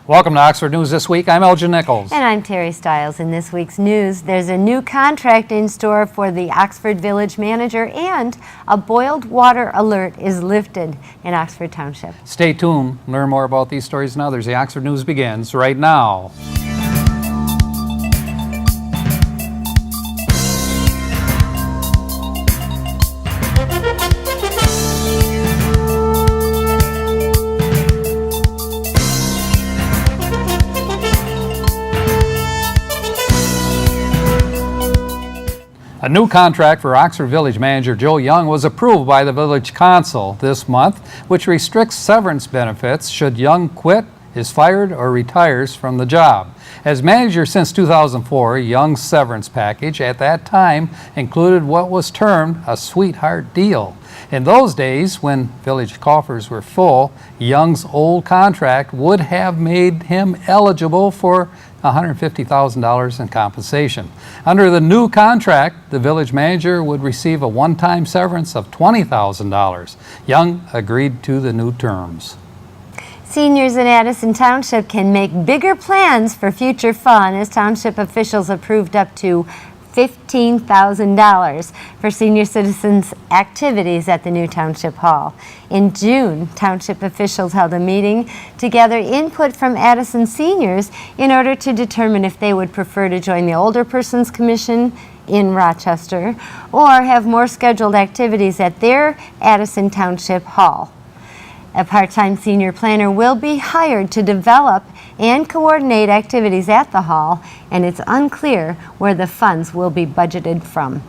Welcome to Oxford News This Week. I'm Elgin Nichols. And I'm Terry Stiles. In this week's news, there's a new contract in store for the Oxford Village manager, and a boiled water alert is lifted in Oxford Township. Stay tuned. Learn more about these stories and others. The Oxford News begins right now. A new contract for Oxford Village manager Joe Young was approved by the Village Council this month, which restricts severance benefits should Young quit, is fired, or retires from the job. As manager since 2004, Young's severance package at that time included what was termed a sweetheart deal. In those days, when village coffers were full, Young's old contract would have made him eligible for $150,000 in compensation. Under the new contract, the village manager would receive a one-time severance of $20,000. Young agreed to the new terms. Seniors in Addison Township can make bigger plans for future fun as township officials approved up to $15,000 for senior citizens activities at the new Township Hall. In June, township officials held a meeting to gather input from Addison seniors in order to determine if they would prefer to join the Older Persons Commission in Rochester or have more scheduled activities at their Addison Township Hall. A part-time senior planner will be hired to develop and coordinate activities at the hall, and it's unclear where the funds will be budgeted from.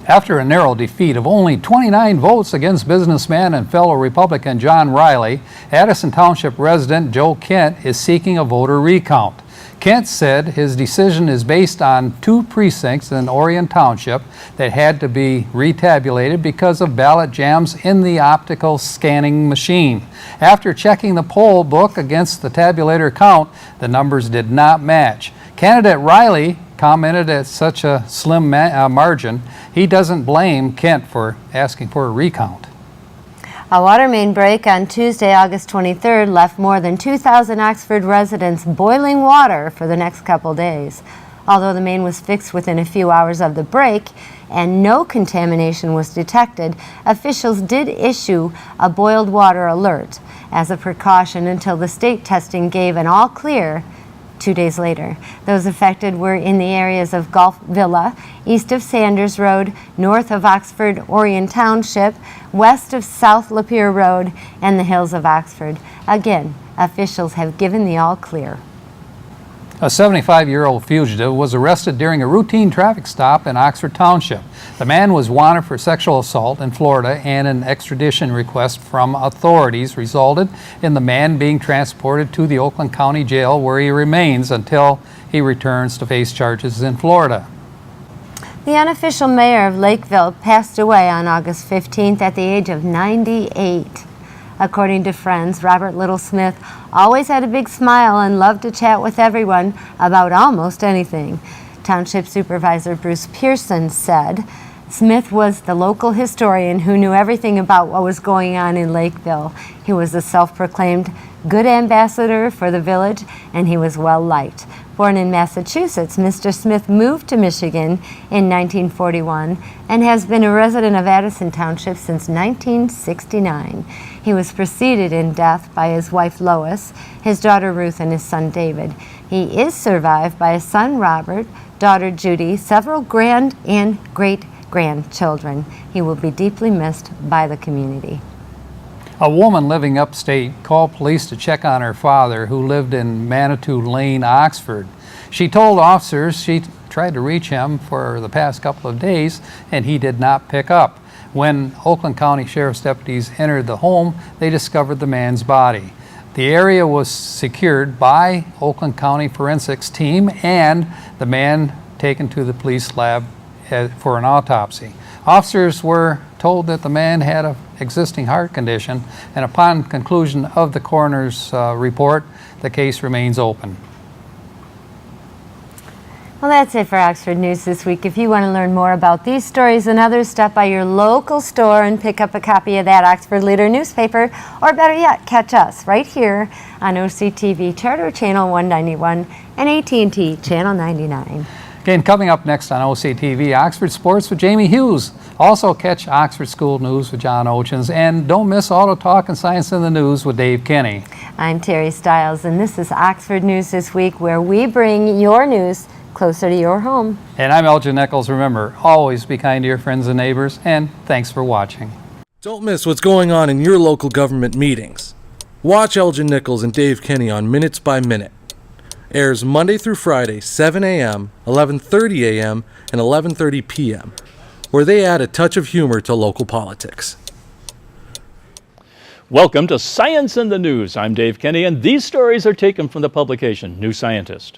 After a narrow defeat of only 29 votes against businessman and fellow Republican John Riley, Addison Township resident Joe Kent is seeking a voter recount. Kent said his decision is based on 2 precincts in Orion Township that had to be retabulated because of ballot jams in the optical scanning machine. After checking the poll book against the tabulator count, the numbers did not match. Candidate Riley commented at such a slim margin, he doesn't blame Kent for asking for a recount. A water main break on Tuesday, August 23rd, left more than 2,000 Oxford residents boiling water for the next couple days. Although the main was fixed within a few hours of the break and no contamination was detected, officials did issue a boiled water alert as a precaution until the state testing gave an all clear 2 days later. Those affected were in the areas of Gulf Villa, east of Sanders Road, north of Oxford Orion Township, west of South Lapeer Road, and the hills of Oxford. Again, officials have given the all clear. A 75-year-old fugitive was arrested during a routine traffic stop in Oxford Township. The man was wanted for sexual assault in Florida, and an extradition request from authorities resulted in the man being transported to the Oakland County Jail, where he remains until he returns to face charges in Florida. The unofficial mayor of Lakeville passed away on August 15th at the age of 98. According to friends, Robert Little Smith always had a big smile and loved to chat with everyone about almost anything. Township Supervisor Bruce Pearson said Smith was the local historian who knew everything about what was going on in Lakeville. He was a self-proclaimed good ambassador for the village, and he was well liked. Born in Massachusetts, Mr. Smith moved to Michigan in 1941 and has been a resident of Addison Township since 1969. He was preceded in death by his wife Lois, his daughter Ruth, and his son David. He is survived by his son Robert, daughter Judy, several grand and great-grandchildren. He will be deeply missed by the community. A woman living upstate called police to check on her father, who lived in Manitou Lane, Oxford. She told officers she tried to reach him for the past couple of days and he did not pick up. When Oakland County Sheriff's deputies entered the home, they discovered the man's body. The area was secured by Oakland County Forensics team and the man taken to the police lab for an autopsy. Officers were told that the man had an existing heart condition, and upon conclusion of the coroner's report, the case remains open. Well, that's it for Oxford News this week. If you want to learn more about these stories and others, stop by your local store and pick up a copy of that Oxford Leader newspaper, or better yet, catch us right here on OCTV Charter Channel 191 and AT&T Channel 99. Again, coming up next on OCTV, Oxford Sports with Jamie Hughes. Also catch Oxford School News with John Ochins, and don't miss Auto Talk and Science in the News with Dave Kenny. I'm Terry Stiles, and this is Oxford News This Week, where we bring your news closer to your home. And I'm Elgin Nichols. Remember, always be kind to your friends and neighbors, and thanks for watching. Don't miss what's going on in your local government meetings. Watch Elgin Nichols and Dave Kenny on Minutes by Minute. Airs Monday through Friday, 7 a.m., 11:30 a.m., and 11:30 p.m., where they add a touch of humor to local politics. Welcome to Science in the News. I'm Dave Kenny, and these stories are taken from the publication New Scientist.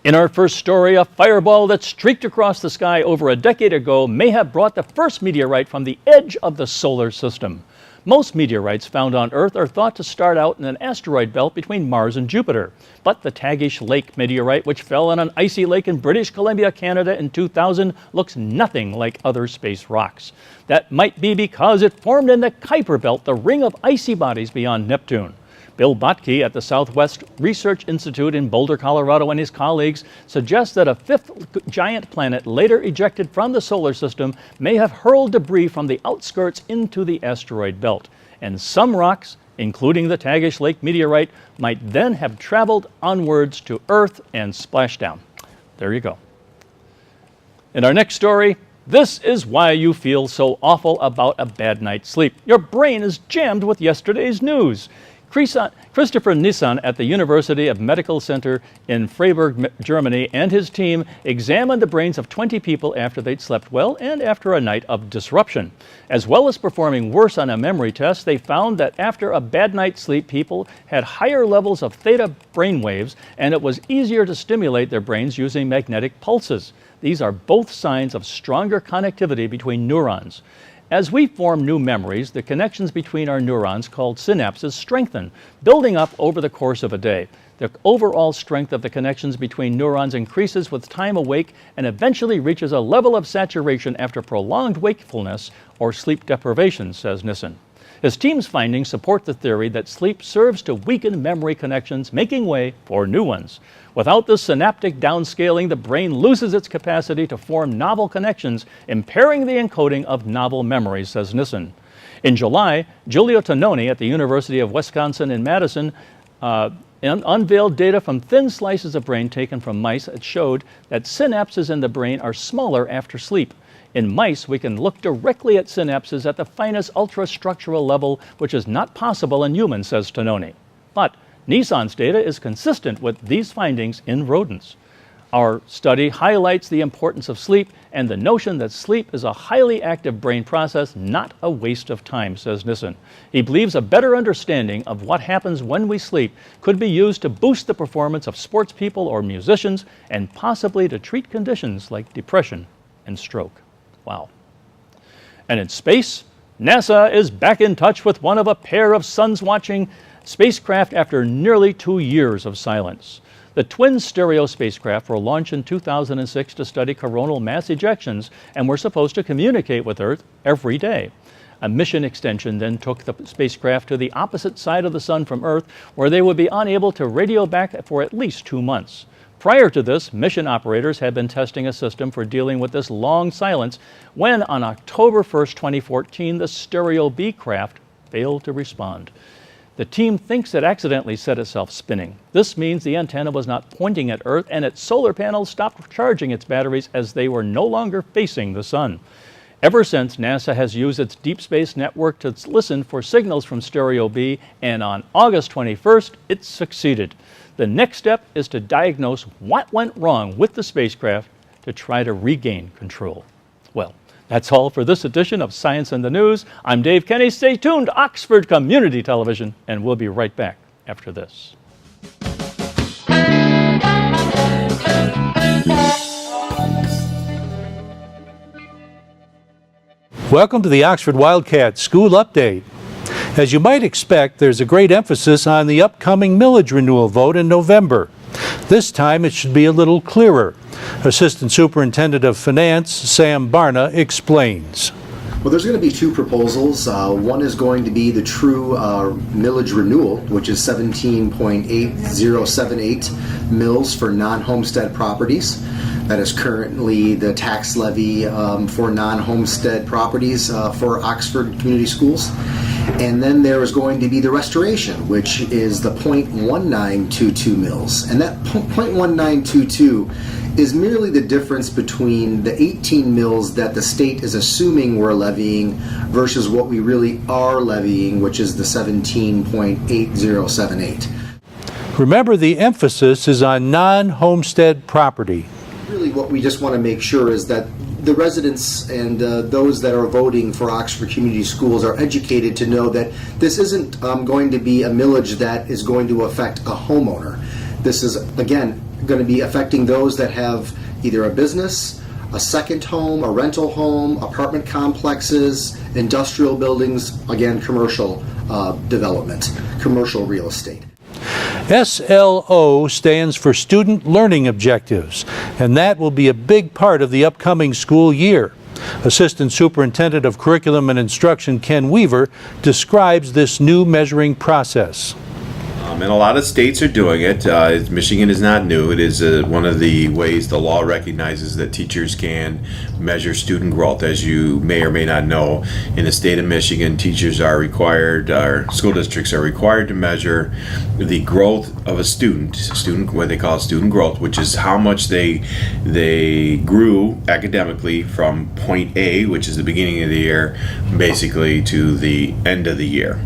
In our first story, a fireball that streaked across the sky over a decade ago may have brought the first meteorite from the edge of the solar system. Most meteorites found on Earth are thought to start out in an asteroid belt between Mars and Jupiter. But the Tagish Lake meteorite, which fell on an icy lake in British Columbia, Canada in 2000, looks nothing like other space rocks. That might be because it formed in the Kuiper Belt, the ring of icy bodies beyond Neptune. Bill Botke at the Southwest Research Institute in Boulder, Colorado, and his colleagues suggest that a fifth giant planet later ejected from the solar system may have hurled debris from the outskirts into the asteroid belt. And some rocks, including the Tagish Lake meteorite, might then have traveled onwards to Earth and splashed down. There you go. In our next story, this is why you feel so awful about a bad night's sleep. Your brain is jammed with yesterday's news. Christopher Nissan at the University of Medical Center in Freiburg, Germany, and his team examined the brains of 20 people after they'd slept well and after a night of disruption. As well as performing worse on a memory test, they found that after a bad night's sleep, people had higher levels of theta brainwaves, and it was easier to stimulate their brains using magnetic pulses. These are both signs of stronger connectivity between neurons. As we form new memories, the connections between our neurons, called synapses, strengthen, building up over the course of a day. The overall strength of the connections between neurons increases with time awake and eventually reaches a level of saturation after prolonged wakefulness or sleep deprivation, says Nissen. His team's findings support the theory that sleep serves to weaken memory connections, making way for new ones. Without this synaptic downscaling, the brain loses its capacity to form novel connections, impairing the encoding of novel memories, says Nissen. In July, Giulio Tononi at the University of Wisconsin in Madison unveiled data from thin slices of brain taken from mice that showed that synapses in the brain are smaller after sleep. In mice, we can look directly at synapses at the finest ultrastructural level, which is not possible in humans, says Tononi. But Nissan's data is consistent with these findings in rodents. Our study highlights the importance of sleep and the notion that sleep is a highly active brain process, not a waste of time, says Nissen. He believes a better understanding of what happens when we sleep could be used to boost the performance of sports people or musicians, and possibly to treat conditions like depression and stroke. Wow. And in space, NASA is back in touch with one of a pair of suns-watching spacecraft after nearly 2 years of silence. The twin stereo spacecraft were launched in 2006 to study coronal mass ejections and were supposed to communicate with Earth every day. A mission extension then took the spacecraft to the opposite side of the sun from Earth, where they would be unable to radio back for at least 2 months. Prior to this, mission operators had been testing a system for dealing with this long silence when, on October 1st, 2014, the Stereo B craft failed to respond. The team thinks it accidentally set itself spinning. This means the antenna was not pointing at Earth, and its solar panels stopped charging its batteries as they were no longer facing the sun. Ever since, NASA has used its deep space network to listen for signals from Stereo B, and on August 21st, it succeeded. The next step is to diagnose what went wrong with the spacecraft to try to regain control. Well, that's all for this edition of Science in the News. I'm Dave Kenny. Stay tuned to Oxford Community Television, and we'll be right back after this. Welcome to the Oxford Wildcats School Update. As you might expect, there's a great emphasis on the upcoming millage renewal vote in November. This time it should be a little clearer. Assistant Superintendent of Finance, Sam Barna, explains. Well, there's going to be two proposals. One is going to be the true millage renewal, which is 17.8078 mills for non-homestead properties. That is currently the tax levy for non-homestead properties for Oxford Community Schools. And then there is going to be the restoration, which is the .1922 mills. And that .1922 is merely the difference between the 18 mills that the state is assuming we're levying versus what we really are levying, which is the 17.8078. Remember, the emphasis is on non-homestead property. Really what we just want to make sure is that the residents and those that are voting for Oxford Community Schools are educated to know that this isn't going to be a millage that is going to affect a homeowner. This is, again, going to be affecting those that have either a business, a second home, a rental home, apartment complexes, industrial buildings, again, commercial development, commercial real estate. SLO stands for Student Learning Objectives, and that will be a big part of the upcoming school year. Assistant Superintendent of Curriculum and Instruction Ken Weaver describes this new measuring process. And a lot of states are doing it. Michigan is not new. It is one of the ways the law recognizes that teachers can measure student growth. As you may or may not know, in the state of Michigan, teachers are required, or school districts are required to measure the growth of a student, what they call student growth, which is how much they grew academically from point A, which is the beginning of the year, basically to the end of the year.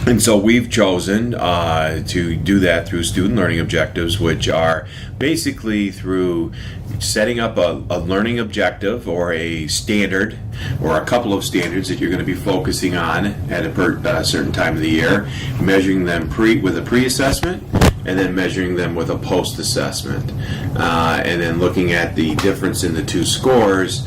And so we've chosen to do that through student learning objectives, which are basically through setting up a learning objective or a standard or a couple of standards that you're going to be focusing on at a certain time of the year, measuring them with a pre-assessment, and then measuring them with a post-assessment, and then looking at the difference in the two scores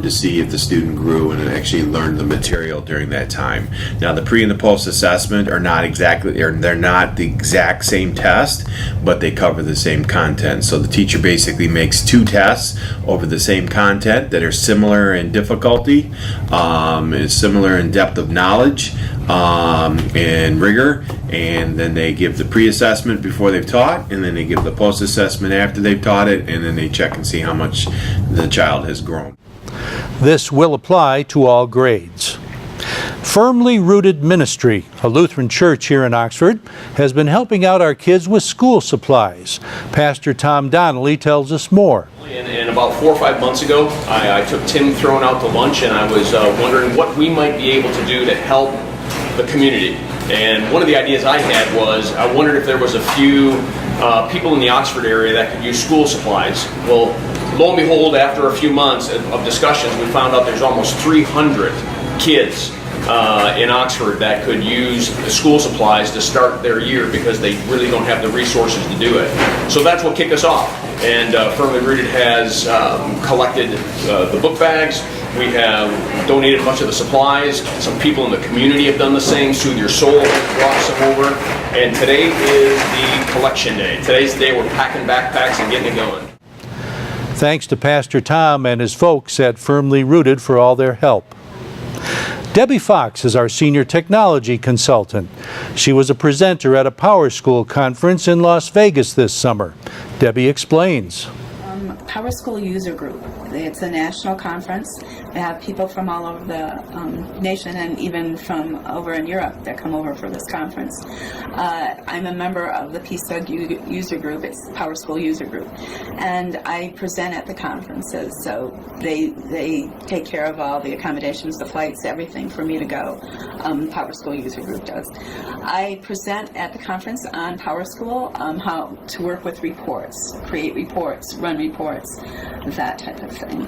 to see if the student grew and actually learned the material during that time. Now, the pre and the post assessment are not they're not the exact same test, but they cover the same content. So the teacher basically makes two tests over the same content that are similar in difficulty, similar in depth of knowledge, and rigor, and then they give the pre-assessment before they've taught, and then they give the post-assessment after they've taught it, and then they check and see how much the child has grown. This will apply to all grades. Firmly Rooted Ministry, a Lutheran church here in Oxford, has been helping out our kids with school supplies. Pastor Tom Donnelly tells us more. And about 4 or 5 months ago, I took Tim Throne out to lunch, and I was wondering what we might be able to do to help the community. And one of the ideas I had was I wondered if there was a few people in the Oxford area that could use school supplies. Well, lo and behold, after a few months of discussions, we found out there's almost 300 kids in Oxford that could use the school supplies to start their year because they really don't have the resources to do it. So that's what kicked us off. And Firmly Rooted has collected the book bags. We have donated much of the supplies. Some people in the community have done the same. Soothe Your Soul brought some over. And today is the collection day. Today's the day we're packing backpacks and getting it going. Thanks to Pastor Tom and his folks at Firmly Rooted for all their help. Debbie Fox is our senior technology consultant. She was a presenter at a Power School conference in Las Vegas this summer. Debbie explains. Power School User Group. It's a national conference. They have people from all over the nation and even from over in Europe that come over for this conference. I'm a member of the PSUG User Group. It's Power School User Group. And I present at the conferences, so they take care of all the accommodations, the flights, everything for me to go. Power School User Group does. I present at the conference on Power School, how to work with reports, create reports, run reports, that type of thing.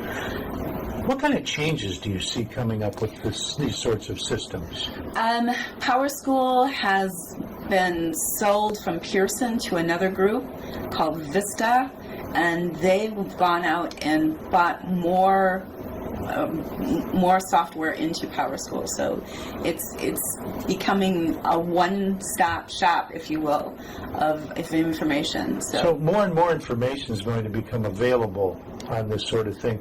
What kind of changes do you see coming up with these sorts of systems? Power School has been sold from Pearson to another group called Vista, and they've gone out and bought more more software into PowerSchool. So it's becoming a one-stop shop, if you will, of information. So more and more information is going to become available on this sort of thing.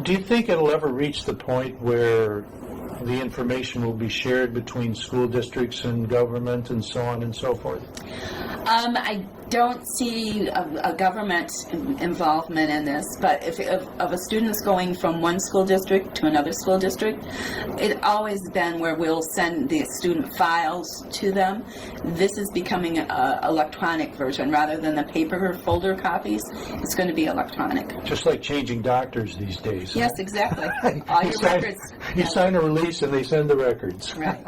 Do you think it'll ever reach the point where the information will be shared between school districts and government and so on and so forth? I don't see a government involvement in this, but if a student is going from one school district to another school district, it's always been where we'll send the student files to them. This is becoming an electronic version rather than the paper folder copies. It's going to be electronic. Just like changing doctors these days. Yes, exactly. All your records. You sign a release and they send the records. Right.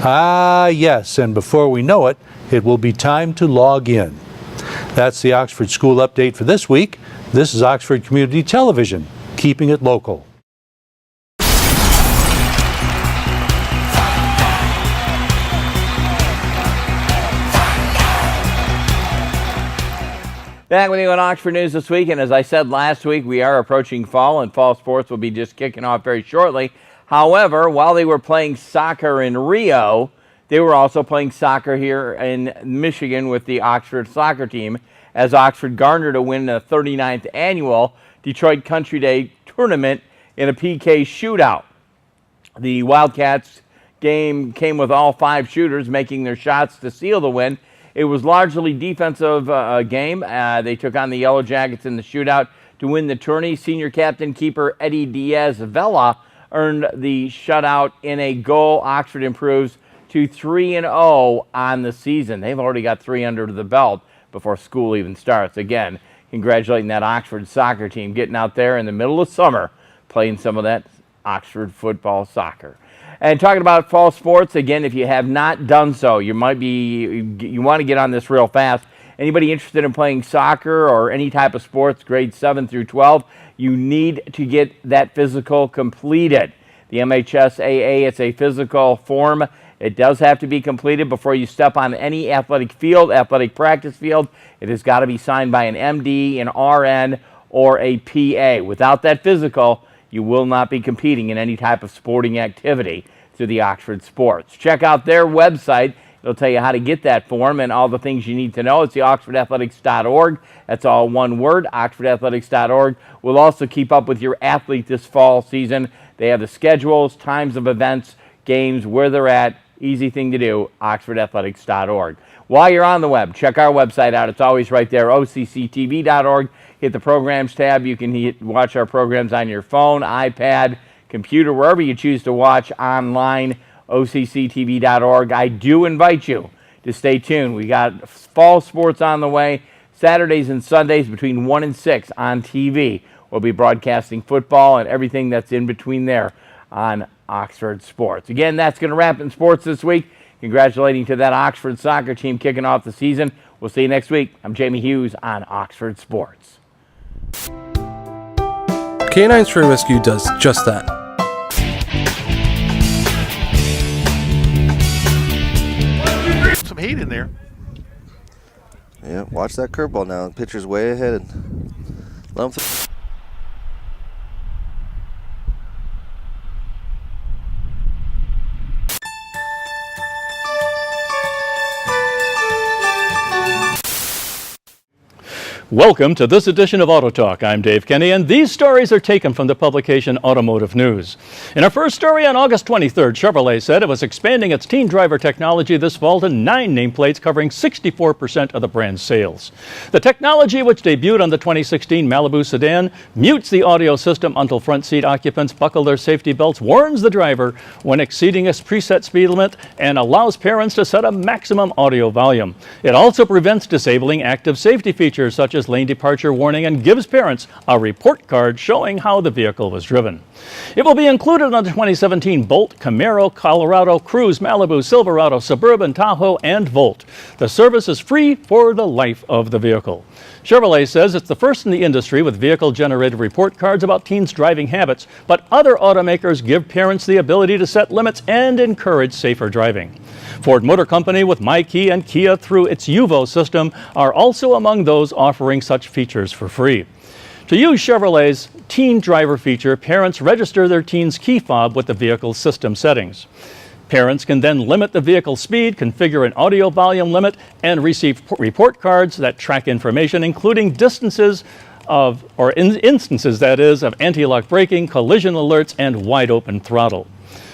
Ah, yes, and before we know it, it will be time to log in. That's the Oxford School Update for this week. This is Oxford Community Television, keeping it local. Back with you on Oxford News this week, and as I said last week, we are approaching fall, and fall sports will be just kicking off very shortly. However, while they were playing soccer in Rio, they were also playing soccer here in Michigan with the Oxford soccer team, as Oxford garnered a win in the 39th annual Detroit Country Day tournament in a PK shootout. The Wildcats game came with all 5 shooters making their shots to seal the win. It was largely defensive game. They took on the Yellow Jackets in the shootout to win the tourney. Senior captain keeper Eddie Diaz-Vela earned the shutout in a goal. Oxford improves to 3-0 on the season. They've already got 3 under the belt before school even starts. Again, congratulating that Oxford soccer team getting out there in the middle of summer playing some of that Oxford football soccer. And talking about fall sports, again, if you have not done so, you want to get on this real fast. Anybody interested in playing soccer or any type of sports, grades 7 through 12, you need to get that physical completed. The MHSAA, it's a physical form. It does have to be completed before you step on any athletic field, athletic practice field. It has got to be signed by an MD, an RN, or a PA. Without that physical, you will not be competing in any type of sporting activity through the Oxford Sports. Check out their website. It'll tell you how to get that form and all the things you need to know. It's the oxfordathletics.org. That's all one word, oxfordathletics.org. We'll also keep up with your athlete this fall season. They have the schedules, times of events, games, where they're at. Easy thing to do, oxfordathletics.org. While you're on the web, check our website out. It's always right there, occtv.org. Hit the programs tab. You can watch our programs on your phone, iPad, computer, wherever you choose to watch online, occtv.org. I do invite you to stay tuned. We got fall sports on the way, Saturdays and Sundays between 1 and 6 on TV. We'll be broadcasting football and everything that's in between there on Oxford Sports. Again, that's going to wrap in sports this week. Congratulating to that Oxford soccer team kicking off the season. We'll see you next week. I'm Jamie Hughes on Oxford Sports. Canine Stray Rescue does just that. Some heat in there. Yeah, watch that curveball now. Pitcher's way ahead. And let him Welcome to this edition of Auto Talk. I'm Dave Kenny, and these stories are taken from the publication Automotive News. In our first story on August 23rd, Chevrolet said it was expanding its Teen Driver technology this fall to 9 nameplates covering 64% of the brand's sales. The technology, which debuted on the 2016 Malibu sedan, mutes the audio system until front seat occupants buckle their safety belts, warns the driver when exceeding a preset speed limit, and allows parents to set a maximum audio volume. It also prevents disabling active safety features such as lane departure warning and gives parents a report card showing how the vehicle was driven. It will be included on the 2017 Bolt, Camaro, Colorado, Cruze, Malibu, Silverado, Suburban, Tahoe, and Volt. The service is free for the life of the vehicle. Chevrolet says it's the first in the industry with vehicle-generated report cards about teens' driving habits, but other automakers give parents the ability to set limits and encourage safer driving. Ford Motor Company with MyKey and Kia through its Yuvo system are also among those offering such features for free. To use Chevrolet's Teen Driver feature, parents register their teen's key fob with the vehicle's system settings. Parents can then limit the vehicle speed, configure an audio volume limit, and receive report cards that track information, including instances of anti-lock braking, collision alerts, and wide-open throttle.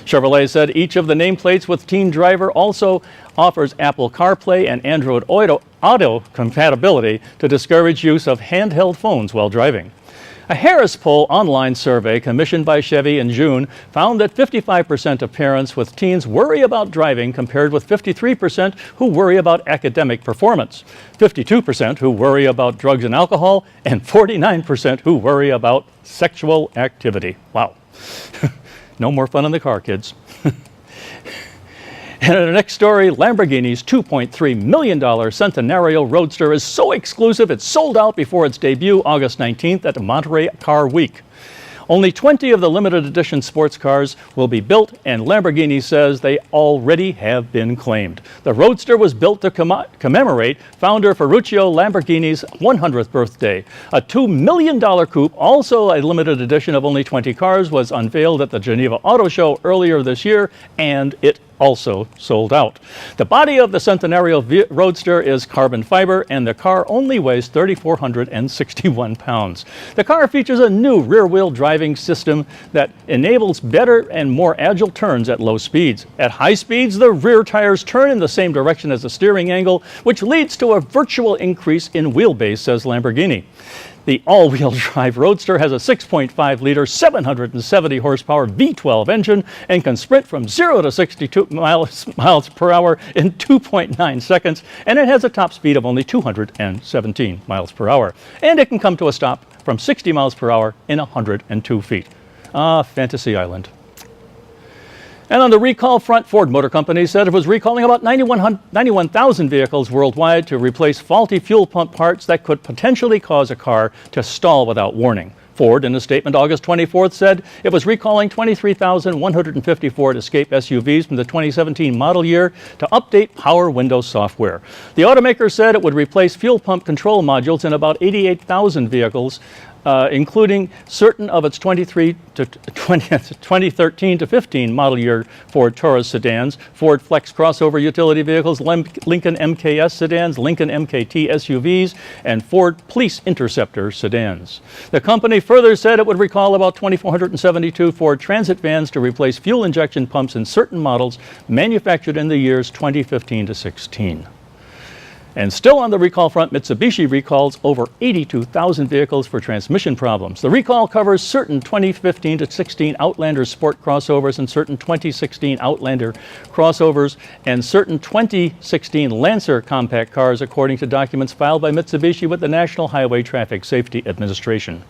Chevrolet said each of the nameplates with Teen Driver also offers Apple CarPlay and Android Auto compatibility to discourage use of handheld phones while driving. A Harris Poll online survey commissioned by Chevy in June found that 55% of parents with teens worry about driving, compared with 53% who worry about academic performance, 52% who worry about drugs and alcohol, and 49% who worry about sexual activity. Wow. No more fun in the car, kids. And in the next story, Lamborghini's $2.3 million Centenario Roadster is so exclusive it's sold out before its debut August 19th at the Monterey Car Week. Only 20 of the limited edition sports cars will be built, and Lamborghini says they already have been claimed. The Roadster was built to commemorate founder Ferruccio Lamborghini's 100th birthday. A $2 million coupe, also a limited edition of only 20 cars, was unveiled at the Geneva Auto Show earlier this year, and it also sold out. The body of the Centenario Roadster is carbon fiber, and the car only weighs 3,461 pounds. The car features a new rear-wheel driving system that enables better and more agile turns at low speeds. At high speeds, the rear tires turn in the same direction as the steering angle, which leads to a virtual increase in wheelbase, says Lamborghini. The all-wheel drive Roadster has a 6.5-liter, 770 horsepower V12 engine and can sprint from 0 to 62 miles per hour in 2.9 seconds, and it has a top speed of only 217 miles per hour. And it can come to a stop from 60 miles per hour in 102 feet. Ah, Fantasy Island. And on the recall front, Ford Motor Company said it was recalling about 91,000 vehicles worldwide to replace faulty fuel pump parts that could potentially cause a car to stall without warning. Ford, in a statement August 24th, said it was recalling 23,150 Ford Escape SUVs from the 2017 model year to update Power Windows software. The automaker said it would replace fuel pump control modules in about 88,000 vehicles, including certain of its 2013 to 15 model year Ford Taurus sedans, Ford Flex crossover utility vehicles, Lincoln MKS sedans, Lincoln MKT SUVs, and Ford Police Interceptor sedans. The company further said it would recall about 2,472 Ford Transit vans to replace fuel injection pumps in certain models manufactured in the years 2015 to 16. And still on the recall front, Mitsubishi recalls over 82,000 vehicles for transmission problems. The recall covers certain 2015 to 16 Outlander Sport crossovers and certain 2016 Outlander crossovers and certain 2016 Lancer compact cars, according to documents filed by Mitsubishi with the National Highway Traffic Safety Administration.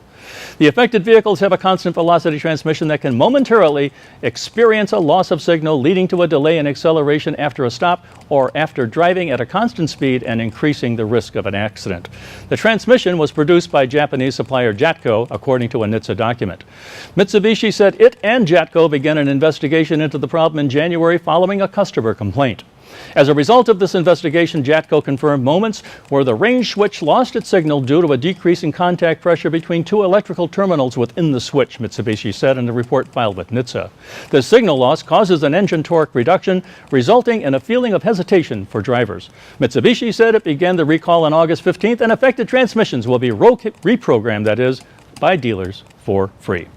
The affected vehicles have a constant velocity transmission that can momentarily experience a loss of signal, leading to a delay in acceleration after a stop or after driving at a constant speed and increasing the risk of an accident. The transmission was produced by Japanese supplier Jatco, according to a NHTSA document. Mitsubishi said it and Jatco began an investigation into the problem in January following a customer complaint. As a result of this investigation, Jatco confirmed moments where the range switch lost its signal due to a decrease in contact pressure between two electrical terminals within the switch, Mitsubishi said in a report filed with NHTSA. The signal loss causes an engine torque reduction, resulting in a feeling of hesitation for drivers. Mitsubishi said it began the recall on August 15th, and affected transmissions will be reprogrammed, that is, by dealers for free.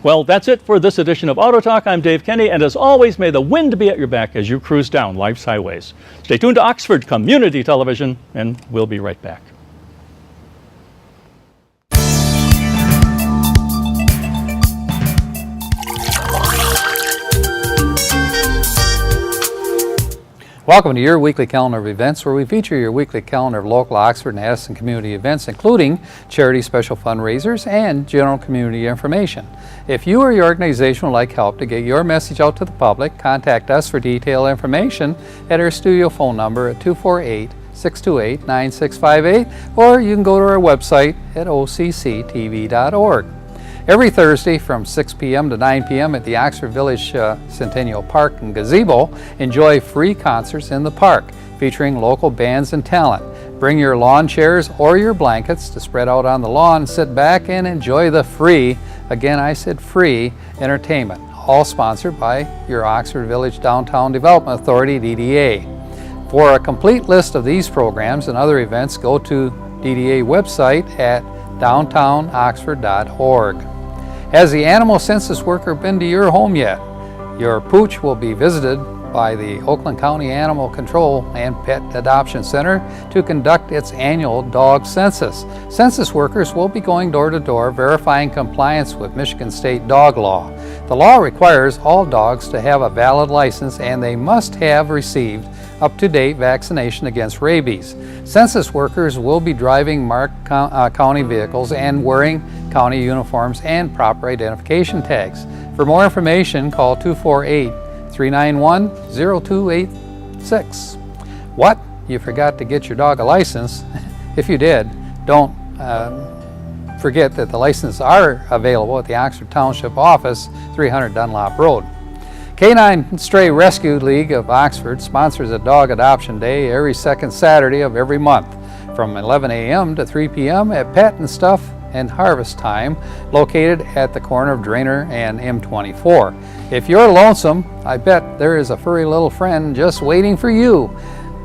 Well, that's it for this edition of Auto Talk. I'm Dave Kenny, and as always, may the wind be at your back as you cruise down life's highways. Stay tuned to Oxford Community Television, and we'll be right back. Welcome to your weekly calendar of events, where we feature your weekly calendar of local Oxford and Addison community events, including charity special fundraisers and general community information. If you or your organization would like help to get your message out to the public, contact us for detailed information at our studio phone number at 248-628-9658, or you can go to our website at occtv.org. Every Thursday from 6 p.m. to 9 p.m. at the Oxford Village Centennial Park and Gazebo, enjoy free concerts in the park featuring local bands and talent. Bring your lawn chairs or your blankets to spread out on the lawn and sit back and enjoy the free, again I said free, entertainment. All sponsored by your Oxford Village Downtown Development Authority, DDA. For a complete list of these programs and other events, go to DDA website at downtownoxford.org. Has the animal census worker been to your home yet? Your pooch will be visited by the Oakland County Animal Control and Pet Adoption Center to conduct its annual dog census. Census workers will be going door to door verifying compliance with Michigan State dog law. The law requires all dogs to have a valid license and they must have received up-to-date vaccination against rabies. Census workers will be driving marked county vehicles and wearing county uniforms and proper identification tags. For more information, call 248-391-0286. What? You forgot to get your dog a license? If you did, don't forget that the licenses are available at the Oxford Township office, 300 Dunlop Road. Canine Stray Rescue League of Oxford sponsors a dog adoption day every second Saturday of every month from 11 a.m. to 3 p.m. at Pet and Stuff and Harvest Time, located at the corner of Drainer and M24. If you're lonesome, I bet there is a furry little friend just waiting for you.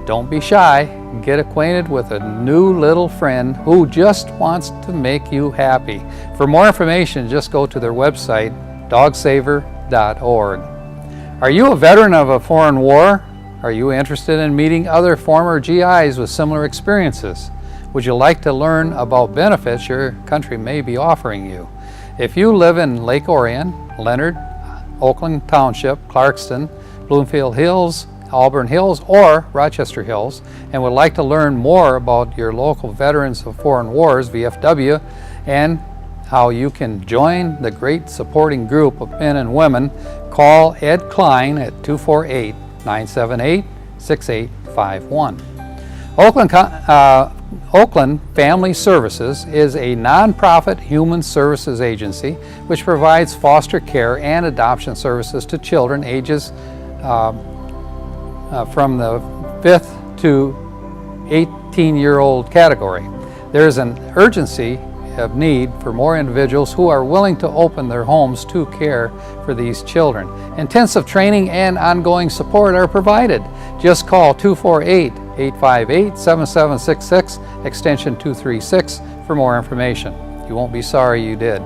Don't be shy. Get acquainted with a new little friend who just wants to make you happy. For more information, just go to their website, dogsaver.org. Are you a veteran of a foreign war? Are you interested in meeting other former GIs with similar experiences? Would you like to learn about benefits your country may be offering you? If you live in Lake Orion, Leonard, Oakland Township, Clarkston, Bloomfield Hills, Auburn Hills, or Rochester Hills, and would like to learn more about your local Veterans of Foreign Wars, VFW, and how you can join the great supporting group of men and women, call Ed Klein at 248-978-6851. Oakland Family Services is a nonprofit human services agency which provides foster care and adoption services to children ages from the 5th to 18-year-old category. There is an urgency of need for more individuals who are willing to open their homes to care for these children. Intensive training and ongoing support are provided. Just call 248-858-7766, extension 236 for more information. You won't be sorry you did.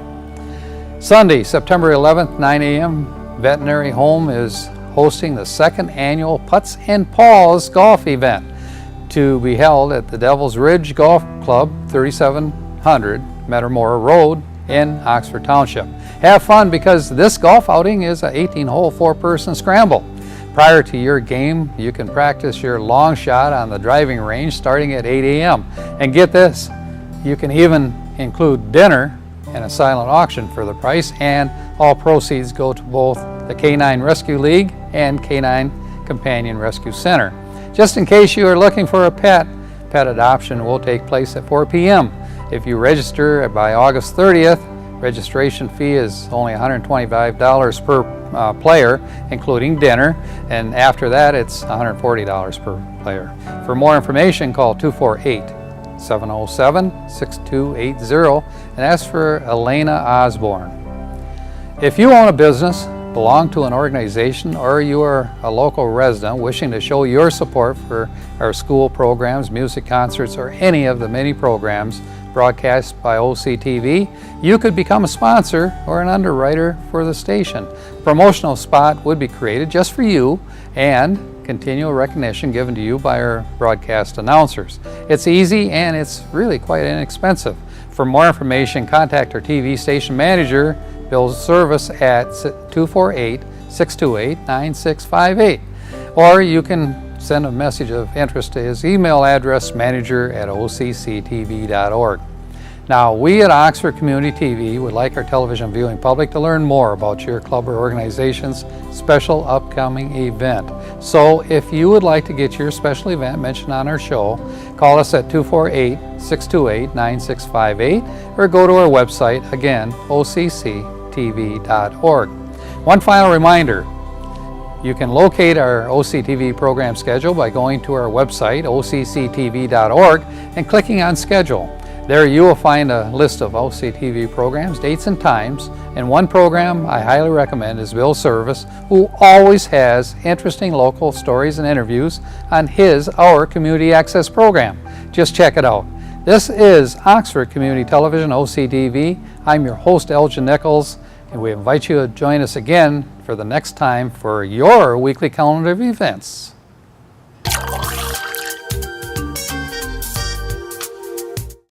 Sunday, September 11th, 9 a.m., Veterinary Home is hosting the second annual Putts and Paws golf event to be held at the Devil's Ridge Golf Club, 3700 Metamora Road in Oxford Township. Have fun because this golf outing is an 18-hole, 4-person scramble. Prior to your game, you can practice your long shot on the driving range starting at 8 a.m. And get this, you can even include dinner and a silent auction for the price, and all proceeds go to both the Canine Rescue League and Canine Companion Rescue Center. Just in case you are looking for a pet, pet adoption will take place at 4 p.m. If you register by August 30th, registration fee is only $125 per player, including dinner, and after that it's $140 per player. For more information, call 248-707-6280 and ask for Elena Osborne. If you own a business, belong to an organization, or you are a local resident wishing to show your support for our school programs, music concerts, or any of the many programs broadcast by OCTV, you could become a sponsor or an underwriter for the station. Promotional spot would be created just for you and continual recognition given to you by our broadcast announcers. It's easy and it's really quite inexpensive. For more information, contact our TV station manager, Bill Service, at 248-628-9658. Or you can send a message of interest to his email address, manager@occtv.org. Now, we at Oxford Community TV would like our television viewing public to learn more about your club or organization's special upcoming event. So if you would like to get your special event mentioned on our show, call us at 248-628-9658 or go to our website, again, occtv.org. One final reminder, you can locate our OCTV program schedule by going to our website, occtv.org, and clicking on Schedule. There you will find a list of OCTV programs, dates and times, and one program I highly recommend is Bill Service, who always has interesting local stories and interviews on our Community Access program. Just check it out. This is Oxford Community Television, OCTV. I'm your host, Elgin Nichols, and we invite you to join us again for the next time for your weekly calendar of events.